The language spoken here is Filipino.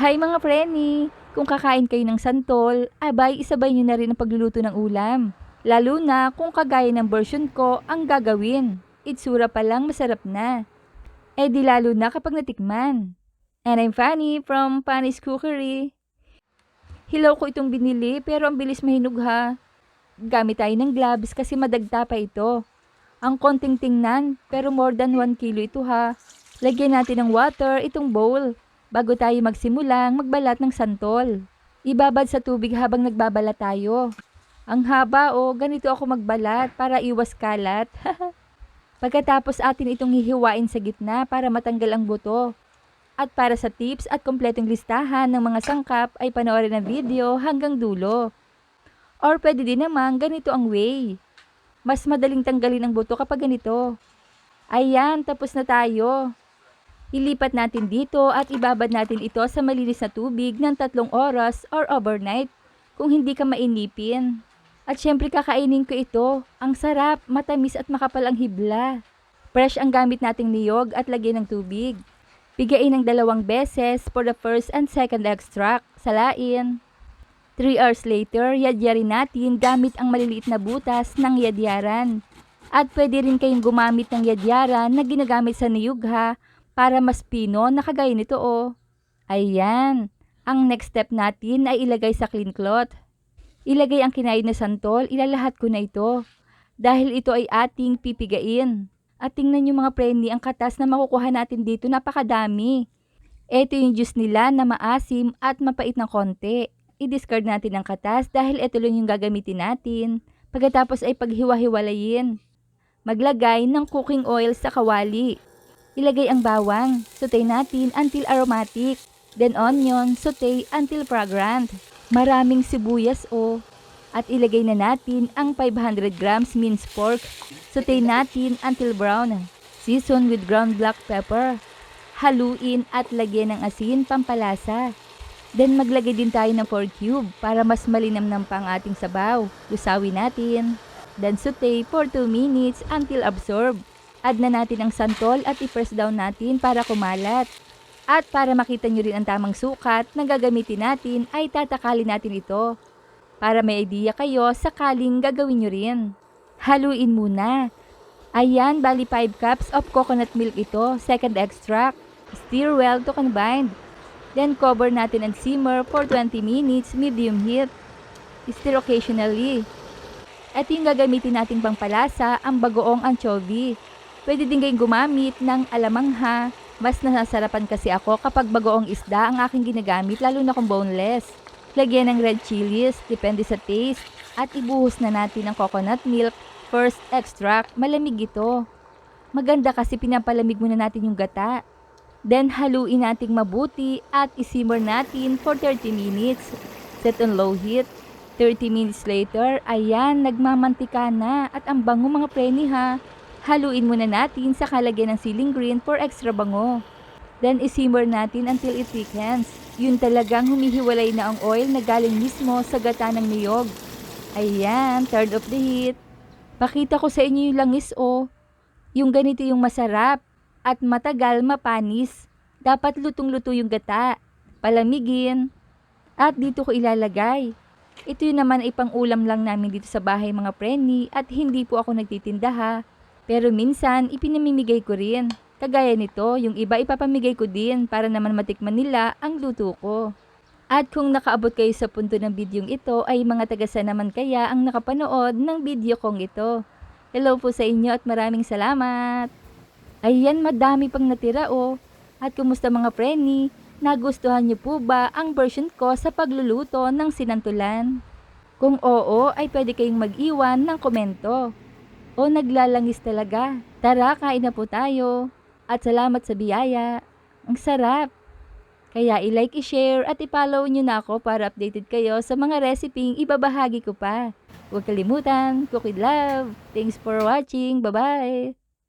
Hi mga preni! Kung kakain kayo ng santol, abay isabay nyo na rin ang pagluluto ng ulam. Lalo na kung kagaya ng version ko ang gagawin. Itsura pa lang masarap na. Eh di lalo na kapag natikman. And I'm Fanny from Fanny's Cookery. Hilaw ko itong binili pero ang bilis mahinog ha. Gamit tayo ng gloves kasi madagta pa ito. Ang konting tingnan pero more than 1 kilo ito ha. Lagyan natin ng water itong bowl bago tayo magsimulang magbalat ng santol. Ibabad sa tubig habang nagbabalat tayo. Ang haba ganito ako magbalat para iwas kalat. Pagkatapos atin itong hihiwain sa gitna para matanggal ang buto. At para sa tips at kompletong listahan ng mga sangkap ay panoorin ang video hanggang dulo. Or pwede din naman ganito ang way. Mas madaling tanggalin ang buto kapag ganito. Ayan, tapos na tayo. Ilipat natin dito at ibabad natin ito sa malinis na tubig ng 3 oras or overnight kung hindi ka mainipin. At syempre kakainin ko ito. Ang sarap, matamis at makapal ang hibla. Fresh ang gamit nating niyog at lagyan ng tubig. Bigain ng 2 beses for the first and second extract. Salain. 3 hours later, yadyarin natin gamit ang maliliit na butas ng yadyaran. At pwede rin kayong gumamit ng yadyaran na ginagamit sa niyog ha, para mas pino na kagaya nito Ayan. Ang next step natin ay ilagay sa clean cloth. Ilagay ang kinain na santol, ilalahat ko na ito. Dahil ito ay ating pipigain. At tingnan nyo mga preni, ang katas na makukuha natin dito napakadami. Ito yung juice nila na maasim at mapait ng konti. I-discard natin ang katas dahil ito lang yung gagamitin natin. Pagkatapos ay paghiwa-hiwalayin. Maglagay ng cooking oil sa kawali. Ilagay ang bawang, saute natin until aromatic. Then onion, saute until fragrant. Maraming sibuyas At ilagay na natin ang 500 grams minced pork. Saute natin until brown. Season with ground black pepper. Haluin at lagyan ng asin pampalasa. Then maglagay din tayo ng pork cube para mas malinamnam pa ang ating sabaw. Lusawin natin. Then saute for 2 minutes until absorb. Add na natin ang santol at i-press down natin para kumalat. At para makita nyo rin ang tamang sukat na gagamitin natin ay tatakalin natin ito. Para may idea kayo sakaling gagawin nyo rin. Haluin muna. Ayan, bali 5 cups of coconut milk ito, second extract. Stir well to combine. Then cover natin and simmer for 20 minutes, medium heat. Stir occasionally. At yung gagamitin nating pangpalasa, ang bagoong anchovy. Pwede din kayong gumamit ng alamangha. Mas nasasarapan kasi ako kapag bagoong isda ang aking ginagamit, lalo na kung boneless. Lagyan ng red chilies, depende sa taste. At ibuhos na natin ang coconut milk, first extract, malamig ito. Maganda kasi pinapalamig muna natin yung gata. Then haluin nating mabuti at isimmer natin for 30 minutes. Set on low heat. 30 minutes later, ayan, nagmamantika na at ang bango mga preni ha. Haluin muna natin sa kalagyan ng ceiling green for extra bango. Then isimmer natin until it thickens. Yun talagang humihiwalay na ang oil na galing mismo sa gata ng niyog. Ayan, turn off the heat. Pakita ko sa inyo yung langis Yung ganito yung masarap at matagal mapanis. Dapat lutong-luto yung gata. Palamigin. At dito ko ilalagay. Ito yun naman ay pang-ulam lang namin dito sa bahay mga preni at hindi po ako nagtitinda ha. Pero minsan ipinamimigay ko rin. Kagaya nito, yung iba ipapamigay ko din para naman matikman nila ang luto ko. At kung nakaabot kayo sa punto ng bidyong ito ay mga tagasa naman kaya ang nakapanood ng video kong ito. Hello po sa inyo at maraming salamat. Ayan, madami pang natira At kumusta mga preni? Nagustuhan niyo po ba ang version ko sa pagluluto ng sinantulan? Kung oo, ay pwede kayong mag-iwan ng komento. Naglalangis talaga. Tara, kain na po tayo. At salamat sa biyaya. Ang sarap. Kaya i-like, i-share at i-follow nyo na ako para updated kayo sa mga reseping ibabahagi ko pa. Huwag kalimutan, cook with love. Thanks for watching. Bye-bye!